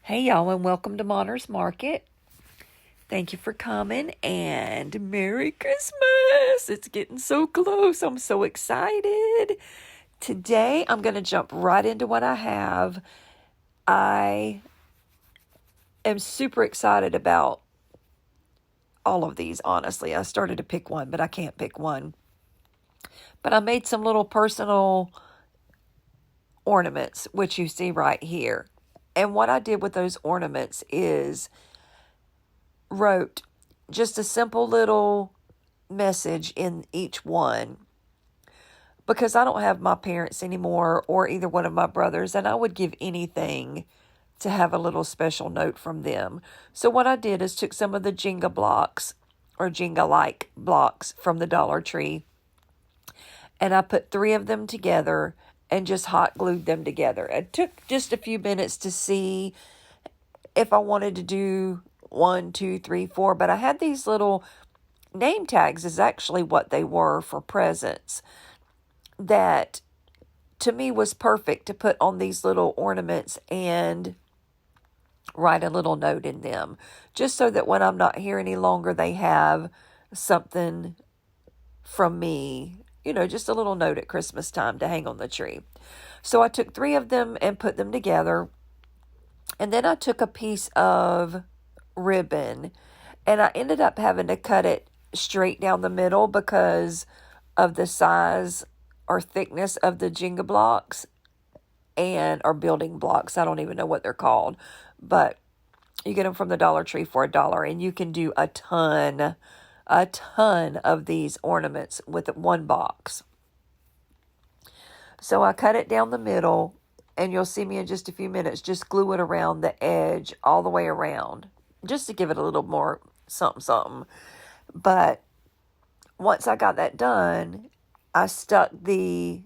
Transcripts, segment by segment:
Hey y'all, and welcome to Monter's Market. Thank you for coming, and Merry Christmas! It's getting so close. I'm so excited. Today, I'm going to jump right into what I have. I am super excited about all of these, honestly. I started to pick one, but I can't pick one. But I made some little personal ornaments, which you see right here. And what I did with those ornaments is wrote just a simple little message in each one, because I don't have my parents anymore or either one of my brothers, and I would give anything to have a little special note from them. So what I did is took some of the Jenga blocks or Jenga-like blocks from the Dollar Tree, and I put 3 of them together and just hot glued them together. It took just a few minutes to see if I wanted to do 1, 2, 3, 4, but I had these little name tags is actually what they were for presents that to me was perfect to put on these little ornaments and write a little note in them, just so that when I'm not here any longer, they have something from me, just a little note at Christmas time to hang on the tree. So I took 3 of them and put them together, and then I took a piece of ribbon, and I ended up having to cut it straight down the middle because of the size or thickness of the Jenga blocks or building blocks. I don't even know what they're called, but you get them from the Dollar Tree for $1, and you can do a ton of these ornaments with one box. So I cut it down the middle, and you'll see me in just a few minutes just glue it around the edge all the way around, just to give it a little more something. But once I got that done, I stuck the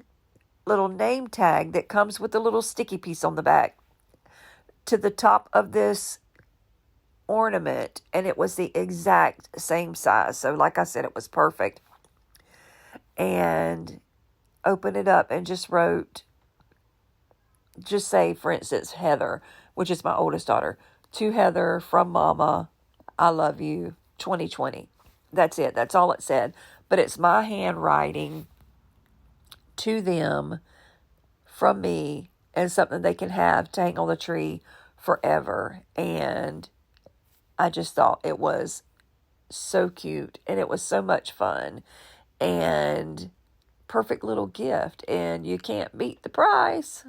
little name tag that comes with the little sticky piece on the back to the top of this ornament, and it was the exact same size. So like I said, it was perfect. And open it up and just say, for instance, Heather, which is my oldest daughter. To Heather from Mama, I love you, 2020. That's it. That's all it said. But it's my handwriting to them from me, and something they can have to hang on the tree forever. And I just thought it was so cute, and it was so much fun, and perfect little gift, and you can't beat the price.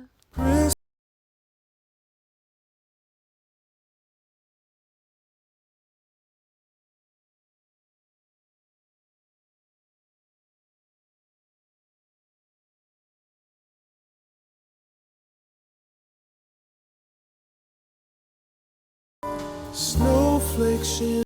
Snowflakes in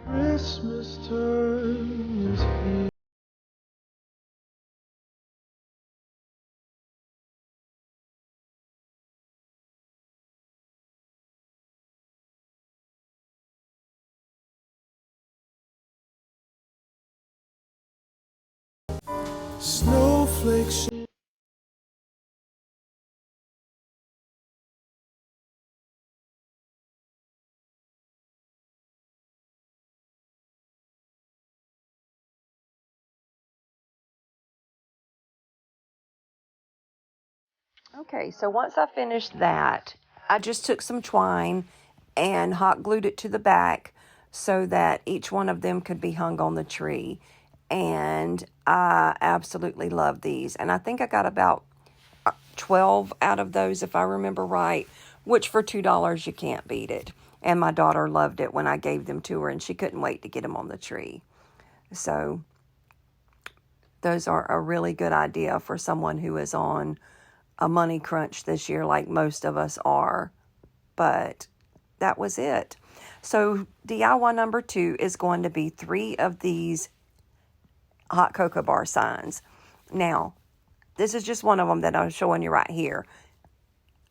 Christmas time is here. Snowflakes. Okay, so once I finished that, I just took some twine and hot glued it to the back so that each one of them could be hung on the tree. And I absolutely love these. And I think I got about 12 out of those, if I remember right, which for $2, you can't beat it. And my daughter loved it when I gave them to her, and she couldn't wait to get them on the tree. So those are a really good idea for someone who is on a money crunch this year, like most of us are. But that was it. So DIY number 2 is going to be 3 of these hot cocoa bar signs. Now, this is just one of them that I'm showing you right here.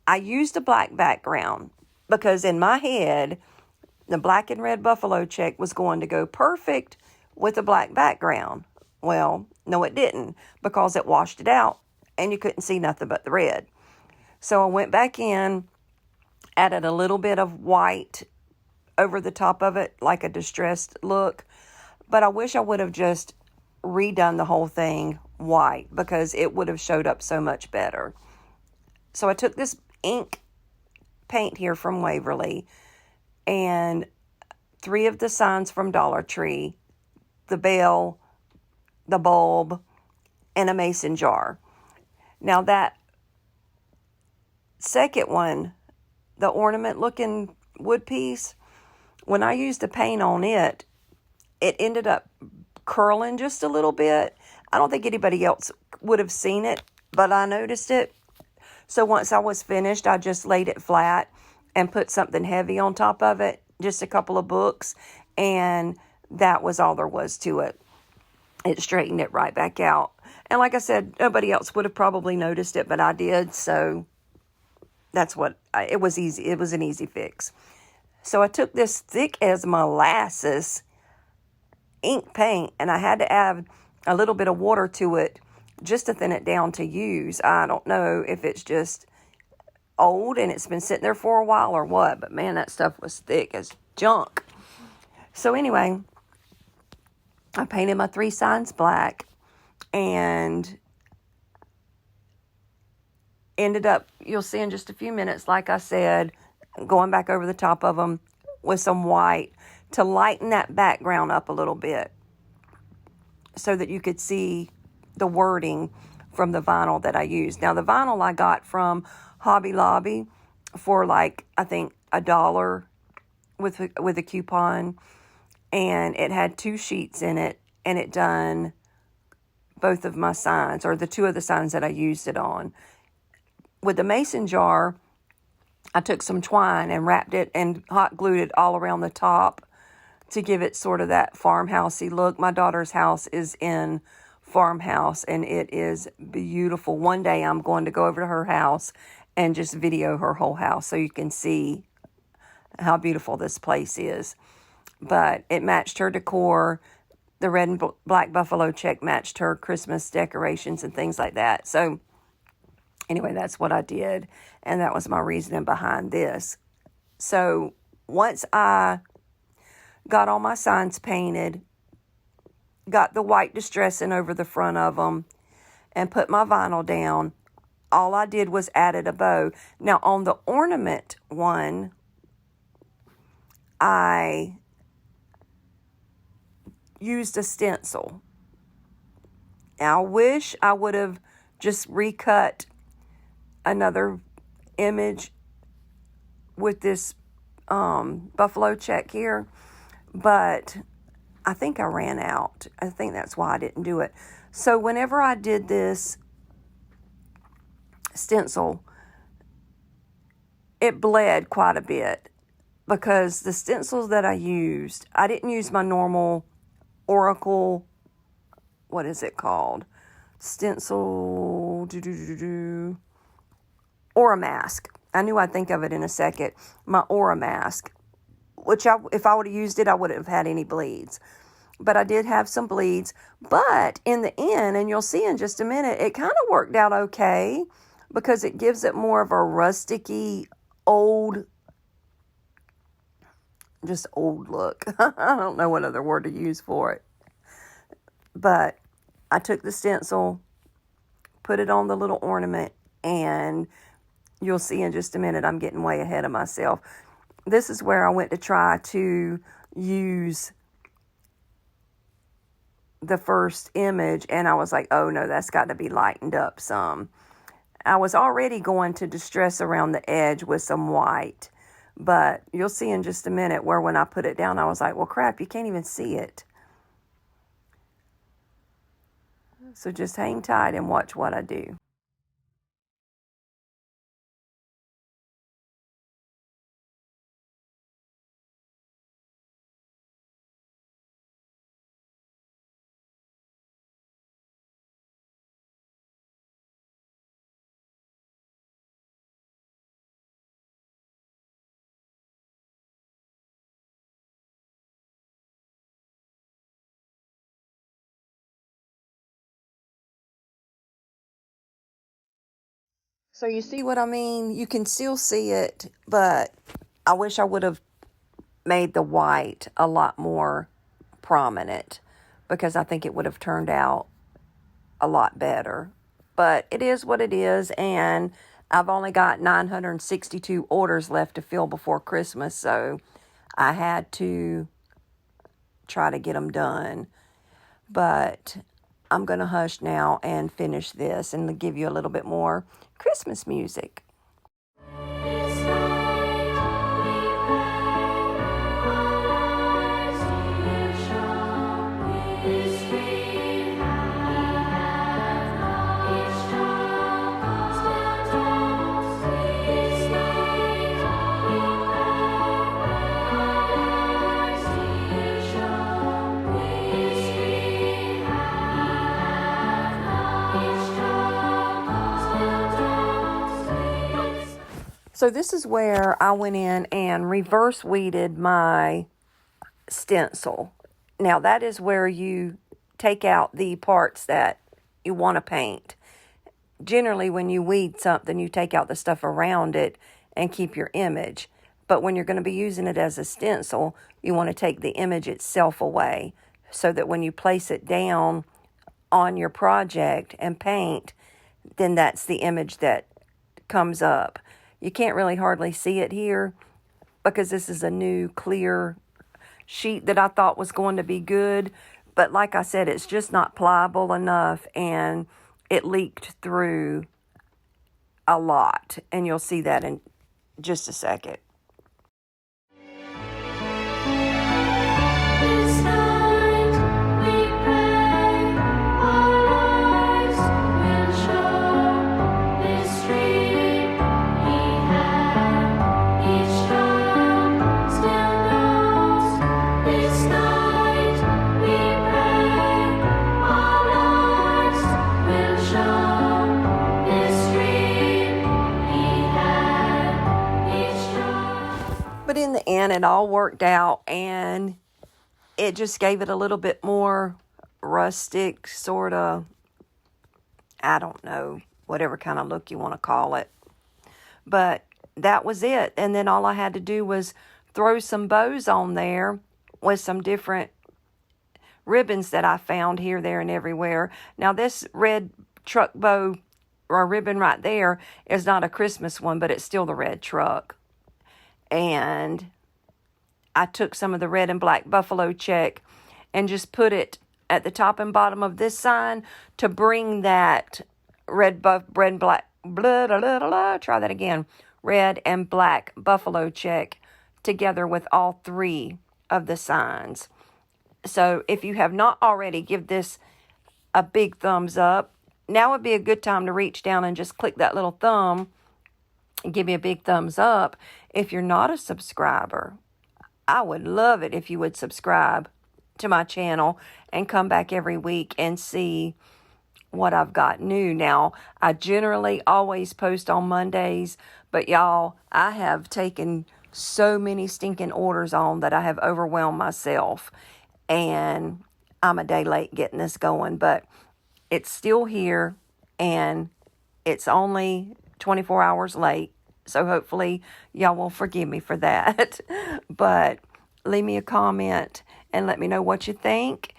I used a black background because in my head, the black and red buffalo check was going to go perfect with a black background. Well, no, it didn't, because it washed it out and you couldn't see nothing but the red. So I went back in, added a little bit of white over the top of it, like a distressed look. But I wish I would have just redone the whole thing white, because it would have showed up so much better. So I took this ink paint here from Waverly and 3 of the signs from Dollar Tree, the bell, the bulb, and a mason jar. Now that second one, the ornament looking wood piece, when I used the paint on it, it ended up curling just a little bit. I don't think anybody else would have seen it, but I noticed it. So once I was finished, I just laid it flat and put something heavy on top of it, just a couple of books, and that was all there was to it. It straightened it right back out. And like I said, nobody else would have probably noticed it, but I did, so that's it was easy. It was an easy fix. So I took this thick as molasses ink paint, and I had to add a little bit of water to it just to thin it down to use. I don't know if it's just old and it's been sitting there for a while or what, but man, that stuff was thick as junk. So anyway, I painted my 3 signs black and ended up, you'll see in just a few minutes, like I said, going back over the top of them with some white to lighten that background up a little bit so that you could see the wording from the vinyl that I used. Now, the vinyl I got from Hobby Lobby for like, I think $1 with a coupon, and it had 2 sheets in it, and it done both of my signs, or the 2 of the signs that I used it on. With the mason jar, I took some twine and wrapped it and hot glued it all around the top to give it sort of that farmhousey look. My daughter's house is in farmhouse, and it is beautiful. One day I'm going to go over to her house and just video her whole house so you can see how beautiful this place is. But it matched her decor. The red and black buffalo check matched her Christmas decorations and things like that. So anyway, that's what I did, and that was my reasoning behind this. So once I got all my signs painted, got the white distressing over the front of them, and put my vinyl down, all I did was added a bow. Now, on the ornament one, I used a stencil. Now, I wish I would have just recut another image with this buffalo check here, but I think I ran out. I think that's why I didn't do it. So whenever I did this stencil, it bled quite a bit, because the stencils that I used, I didn't use my normal Oracle, what is it called? Stencil, Oramask. I knew I'd think of it in a second. My Oramask, which if I would have used it, I wouldn't have had any bleeds. But I did have some bleeds. But in the end, and you'll see in just a minute, it kind of worked out okay, because it gives it more of a rusticy, old look. I don't know what other word to use for it. But I took the stencil, put it on the little ornament, and you'll see in just a minute I'm getting way ahead of myself. This is where I went to try to use the first image, and I was like, oh no, that's got to be lightened up some. I was already going to distress around the edge with some white, but you'll see in just a minute where when I put it down, I was like, well, crap, you can't even see it. So just hang tight and watch what I do. So you see what I mean? You can still see it, but I wish I would have made the white a lot more prominent because I think it would have turned out a lot better. But it is what it is, and I've only got 962 orders left to fill before Christmas, so I had to try to get them done. But I'm going to hush now and finish this and give you a little bit more Christmas music. So this is where I went in and reverse weeded my stencil. Now that is where you take out the parts that you want to paint. Generally, when you weed something, you take out the stuff around it and keep your image. But when you're going to be using it as a stencil, you want to take the image itself away so that when you place it down on your project and paint, then that's the image that comes up. You can't really hardly see it here because this is a new clear sheet that I thought was going to be good. But like I said, it's just not pliable enough and it leaked through a lot. And you'll see that in just a second. But in the end, it all worked out, and it just gave it a little bit more rustic, sort of, I don't know, whatever kind of look you want to call it. But that was it. And then all I had to do was throw some bows on there with some different ribbons that I found here, there, and everywhere. Now, this red truck bow or ribbon right there is not a Christmas one, but it's still the red truck. And I took some of the red and black buffalo check and just put it at the top and bottom of this sign to bring that red and black, try that again, red and black buffalo check together with all three of the signs. So if you have not already, give this a big thumbs up. Now would be a good time to reach down and just click that little thumb and give me a big thumbs up. If you're not a subscriber, I would love it if you would subscribe to my channel and come back every week and see what I've got new. Now, I generally always post on Mondays, but y'all, I have taken so many stinking orders on that I have overwhelmed myself, and I'm a day late getting this going, but it's still here, and it's only 24 hours late. So hopefully y'all will forgive me for that. But leave me a comment and let me know what you think.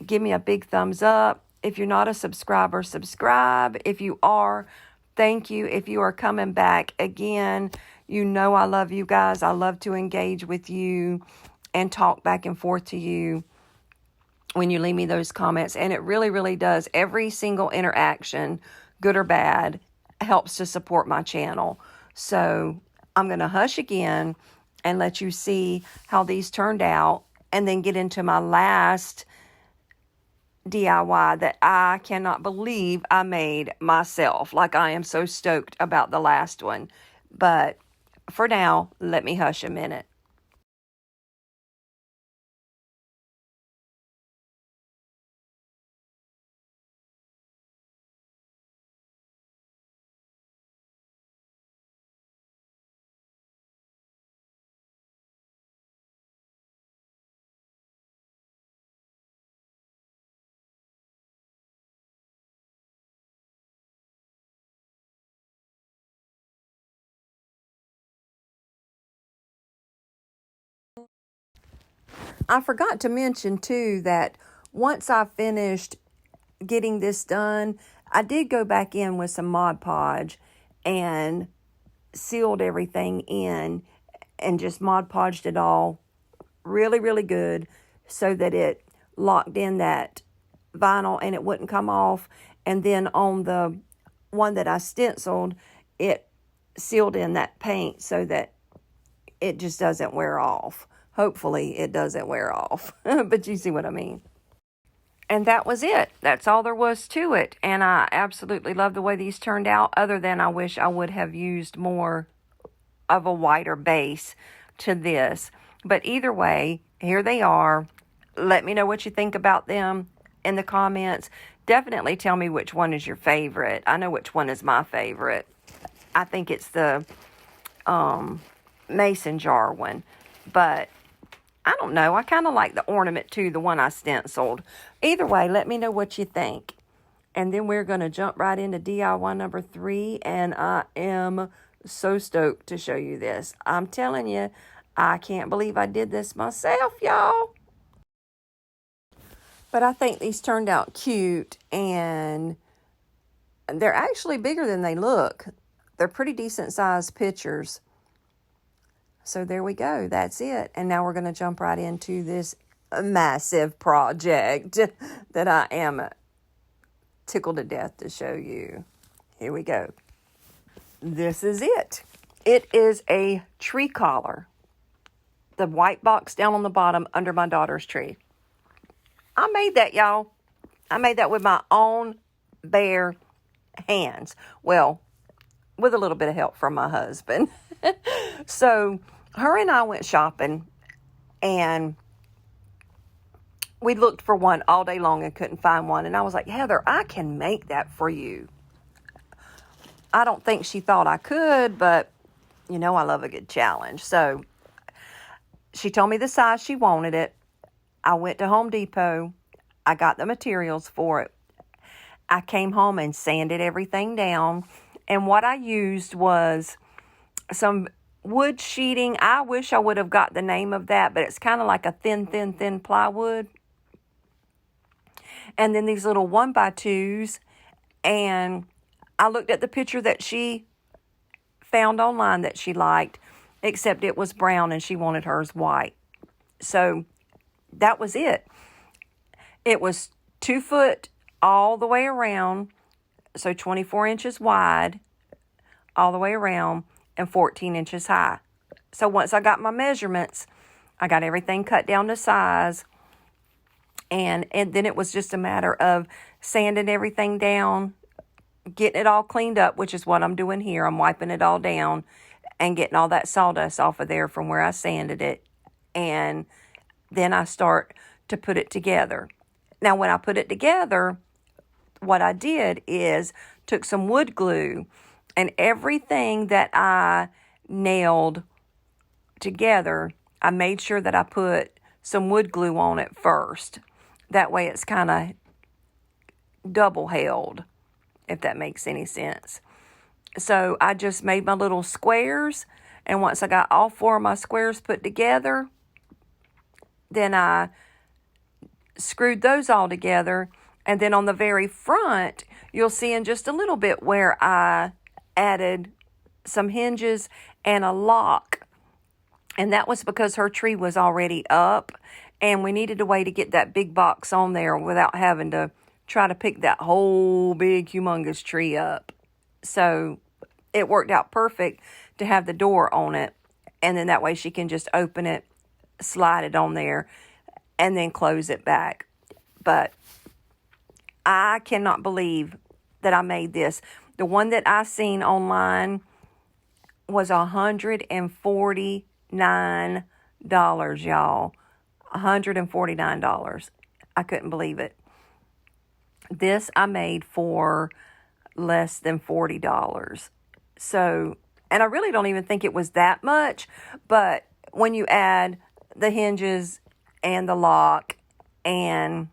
Give me a big thumbs up. If you're not a subscriber, subscribe. If you are, thank you. If you are coming back again, you know I love you guys. I love to engage with you and talk back and forth to you when you leave me those comments. And it really, really does. Every single interaction, good or bad, helps to support my channel. So I'm going to hush again and let you see how these turned out and then get into my last DIY that I cannot believe I made myself. Like, I am so stoked about the last one. But for now, let me hush a minute. I forgot to mention too that once I finished getting this done, I did go back in with some Mod Podge and sealed everything in and just Mod Podged it all really, really good so that it locked in that vinyl and it wouldn't come off. And then on the one that I stenciled, it sealed in that paint so that it just doesn't wear off. Hopefully it doesn't wear off, but you see what I mean. And that was it. That's all there was to it. And I absolutely love the way these turned out, other than I wish I would have used more of a whiter base to this. But either way, here they are. Let me know what you think about them in the comments. Definitely tell me which one is your favorite. I know which one is my favorite. I think it's the mason jar one. But I don't know. I kind of like the ornament too, the one I stenciled. Either way, let me know what you think. And then we're going to jump right into DIY number 3. And I am so stoked to show you this. I'm telling you, I can't believe I did this myself, y'all. But I think these turned out cute, and they're actually bigger than they look. They're pretty decent sized pictures. So there we go. That's it. And now we're going to jump right into this massive project that I am tickled to death to show you. Here we go. This is it. It is a tree collar. The white box down on the bottom under my daughter's tree. I made that, y'all. I made that with my own bare hands. Well, with a little bit of help from my husband. So her and I went shopping, and we looked for one all day long and couldn't find one. And I was like, Heather, I can make that for you. I don't think she thought I could, but you know I love a good challenge. So she told me the size she wanted it. I went to Home Depot. I got the materials for it. I came home and sanded everything down. And what I used was some wood sheeting. I wish I would have got the name of that, but it's kind of like a thin plywood. And then these little 1x2s. And I looked at the picture that she found online that she liked, except it was brown and she wanted hers white. So that was it. It was 2 foot all the way around, so 24 inches wide all the way around and 14 inches high. So once I got my measurements, I got everything cut down to size, and then it was just a matter of sanding everything down, getting it all cleaned up, which is what I'm doing here. I'm wiping it all down and getting all that sawdust off of there from where I sanded it, and then I start to put it together. Now, when I put it together, what I did is took some wood glue, and everything that I nailed together, I made sure that I put some wood glue on it first. That way it's kind of double held, if that makes any sense. So I just made my little squares, and once I got all 4 of my squares put together, then I screwed those all together. And then on the very front, you'll see in just a little bit where I added some hinges and a lock. And that was because her tree was already up, and we needed a way to get that big box on there without having to try to pick that whole big humongous tree up. So it worked out perfect to have the door on it, and then that way she can just open it, slide it on there, and then close it back. But I cannot believe that I made this. The one that I seen online was $149, y'all. $149. I couldn't believe it. This I made for less than $40. So, and I really don't even think it was that much, but when you add the hinges and the lock and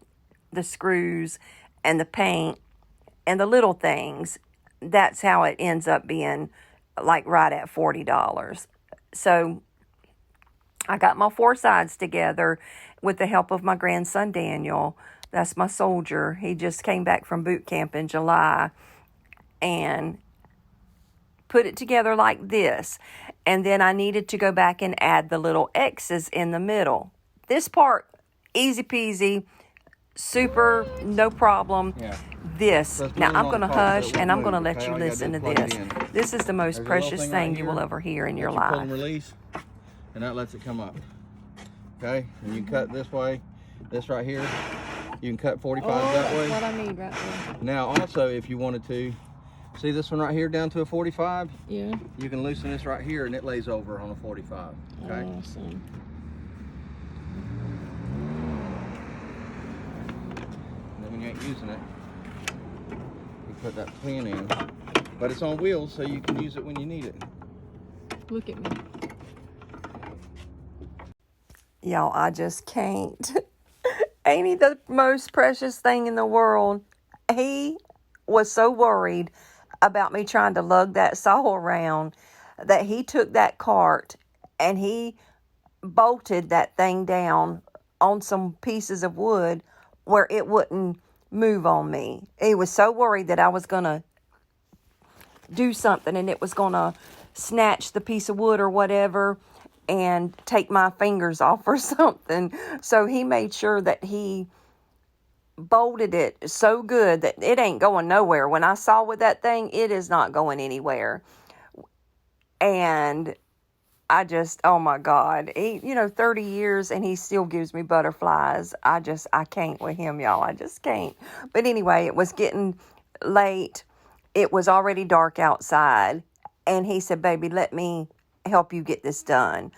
the screws and the paint and the little things, that's how it ends up being like right at $40. So I got my 4 sides together with the help of my grandson Daniel. That's my soldier. He just came back from boot camp in July, and put it together like this. And then I needed to go back and add the little X's in the middle. This part, easy peasy, super, no problem. Yeah. This, now I'm going to hush and I'm going to let okay? you All you gotta listen do to is plug it this. in. This is the most There's a little precious thing thing right you will here ever hear in your that you pull life. and release, and that lets it come up. Okay, and you can cut this way, this right here. You can cut 45 that way. That's what I need right there. Now, also, if you wanted to, see this one right here down to a 45? Yeah. You can loosen this right here, and it lays over on a 45. Okay. Awesome. And then when you ain't using it, you put that pin in. But it's on wheels, so you can use it when you need it. Look at me. Y'all, I just can't. Ain't he the most precious thing in the world? He was so worried about me trying to lug that saw around that he took that cart and he bolted that thing down on some pieces of wood where it wouldn't move on me. He was so worried that I was going to do something and it was going to snatch the piece of wood or whatever and take my fingers off or something. So he made sure that he bolted it so good that it ain't going nowhere. When I saw with that thing, it is not going anywhere. And I just, oh my God, 30 years and he still gives me butterflies. I can't with him, y'all. I just can't. But anyway, it was getting late. It was already dark outside. And he said, baby, let me help you get this done.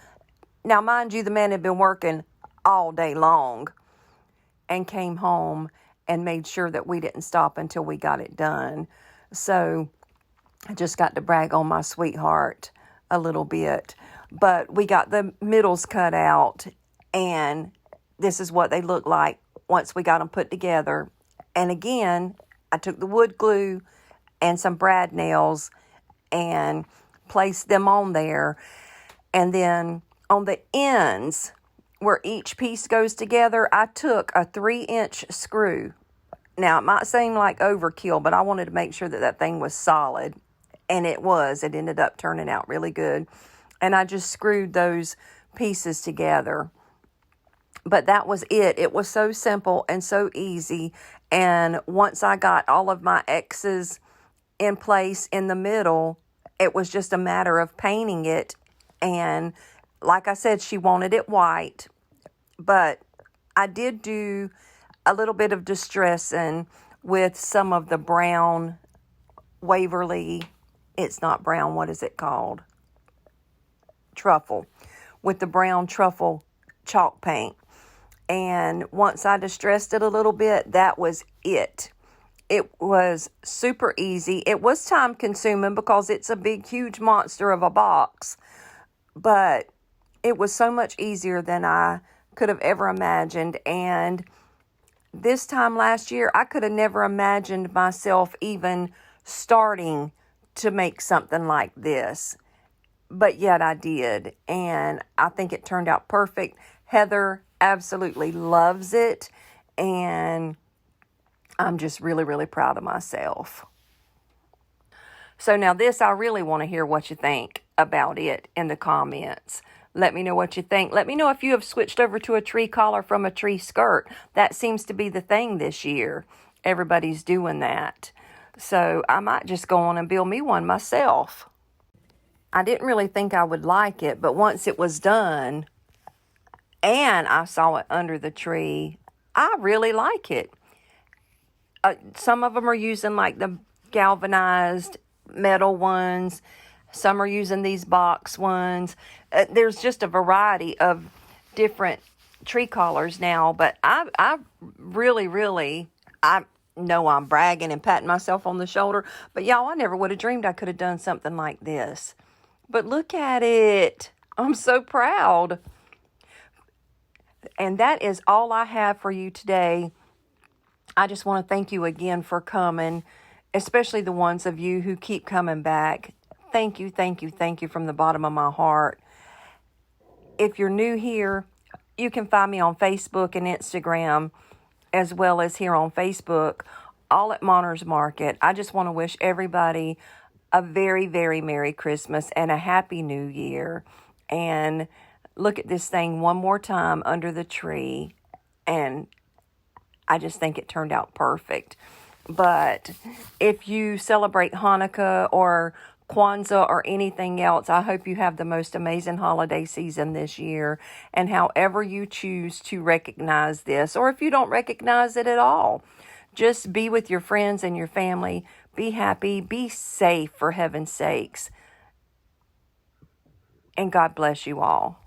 Now, mind you, the man had been working all day long and came home and made sure that we didn't stop until we got it done. So I just got to brag on my sweetheart a little bit. But we got the middles cut out, and this is what they look like once we got them put together. And again, I took the wood glue and some brad nails and placed them on there. And then on the ends where each piece goes together, I took a 3-inch screw. Now, it might seem like overkill, but I wanted to make sure that that thing was solid. And it was. It ended up turning out really good. And I just screwed those pieces together. But that was it. It was so simple and so easy. And once I got all of my X's in place in the middle, it was just a matter of painting it. And like I said, she wanted it white. But I did do a little bit of distressing with some of the brown Waverly. It's not brown. What is it called? Truffle. With the brown truffle chalk paint. And once I distressed it a little bit, that was it. It was super easy. It was time consuming because it's a big, huge monster of a box. But it was so much easier than I could have ever imagined. And this time last year, I could have never imagined myself even starting to make something like this. But yet I did. And I think it turned out perfect. Heather absolutely loves it. And I'm just really, really proud of myself. So now this, I really want to hear what you think about it in the comments. Let me know what you think. Let me know if you have switched over to a tree collar from a tree skirt. That seems to be the thing this year. Everybody's doing that. So I might just go on and build me one myself. I didn't really think I would like it, but once it was done and I saw it under the tree, I really like it. Some of them are using like the galvanized metal ones. Some are using these box ones. There's just a variety of different tree collars now, but I really, I know I'm bragging and patting myself on the shoulder, but y'all, I never would have dreamed I could have done something like this. But look at it. I'm so proud. And that is all I have for you today. I just want to thank you again for coming, especially the ones of you who keep coming back. Thank you from the bottom of my heart. if you're new here, you can find me on Facebook and Instagram, as well as here on Facebook, all at Monter's Market. I just want to wish everybody a very, very Merry Christmas and a Happy New Year. And look at this thing one more time under the tree, and I just think it turned out perfect. But if you celebrate Hanukkah or Kwanzaa or anything else, I hope you have the most amazing holiday season this year. And however you choose to recognize this, or if you don't recognize it at all, just be with your friends and your family. Be happy. Be safe, for heaven's sakes. And God bless you all.